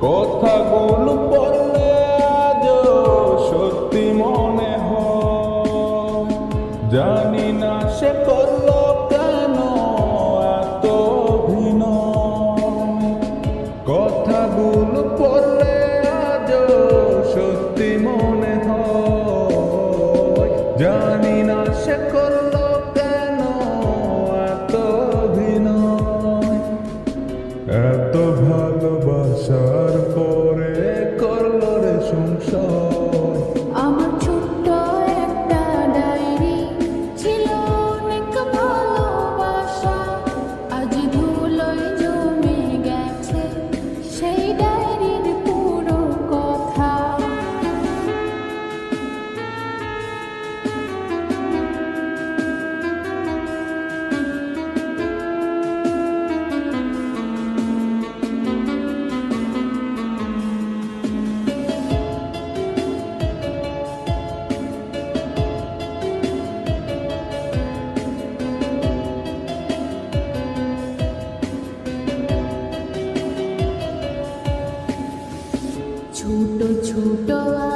কথাগুলো পড়লে আজও সত্যি মনে হয়। জানি না সে করলো কেন এত অভিনয়। কথাগুলো পড়লে আজও সত্যি মনে হয়। জানি না সে করলো কেন এত অভিনয়। এত ভালোবাসার পরে করলো রে সংসার। আমার ছোট্ট একটা ডায়েরি ছিল অনেক ভালোবাসা, আজ ধুলোয় জমে গেছে সেই ডায়েরির পুরো কথা। ছোট ছোট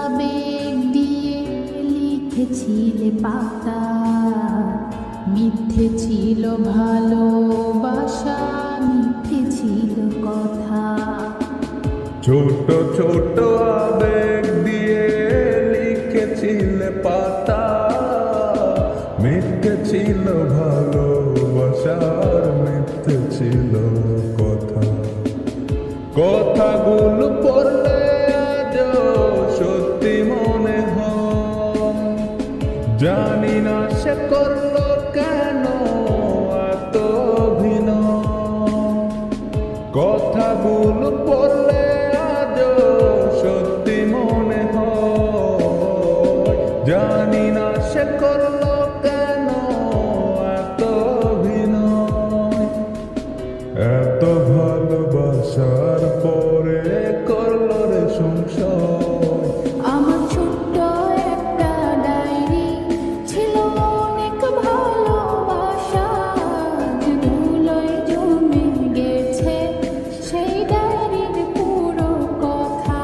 আবেগ দিয়ে লিখেছিলে পাতা, মিথ্যে ছিল ভালোবাসা, মিথ্যে ছিল কথা। ছোট ছোট আবেগ দিয়ে লিখেছিলে পাতা, মিথ্যে ছিল ভালোবাসার, মিথ্যে ছিল কথা। কথাগুলো পড়লে আজও সত্যি মনে হয়। জানি না সে করলো কেন এত অভিনয়। কথাগুলো পড়লে আজও সত্যি মনে হয়। জানি না সে করলো কেন এত অভিনয়। এত ভালোবাসার পরে করলো রে সংসার। আমার ছোট্ট একটা ডায়েরি ছিল অনেক ভালোবাসা, আজ ধুলোয় জমে গেছে সেই ডায়েরির পুরো কথা।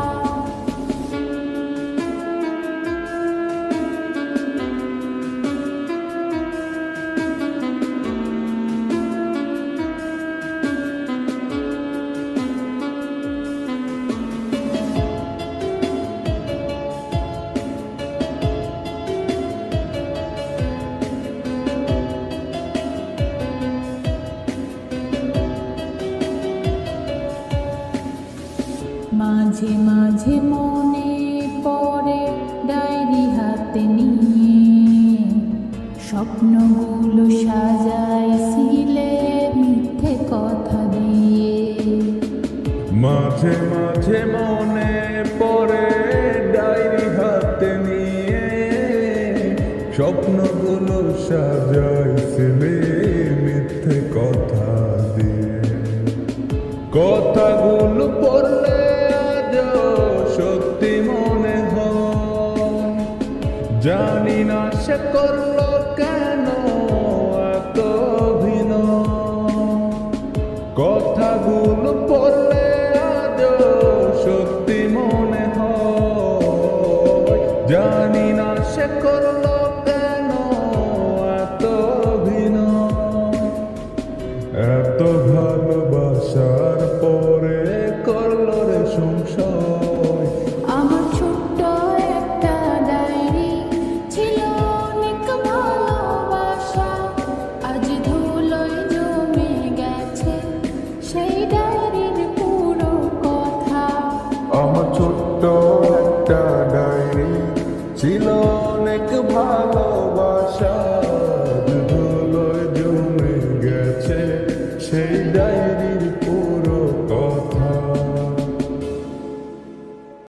মাঝে মাঝে মনে পড়ে ডায়েরি হাতে নিয়ে, স্বপ্নগুলো সাজাইছিলে মিথ্যে কথা দিয়ে। মাঝে মাঝে মনে পড়ে ডায়েরি হাতে নিয়ে, স্বপ্নগুলো সাজাইছিলে মিথ্যে কথা দিয়ে। কথাগুলো পড়লে আজও সত্যি মনে হয়। জানি না সে করলো কেন এত অভিনয়। কথাগুলো পড়লে আজও সত্যি মনে হয়। জানি না সে করলো কেন এত অভিনয়। এত ভালোবাসার পরে করলো রে সংসার। আমার ছোট্ট একটা ডায়েরি ছিল অনেক ভালোবাসা, আজ ধুলোয় জমে গেছে সেই ডায়েরির পুরো কথা। আমার ছোট্ট একটা ডায়েরি ছিল অনেক ভালোবাসা, ধুলোয় জমে গেছে সেই ডায়েরির পুরো কথা।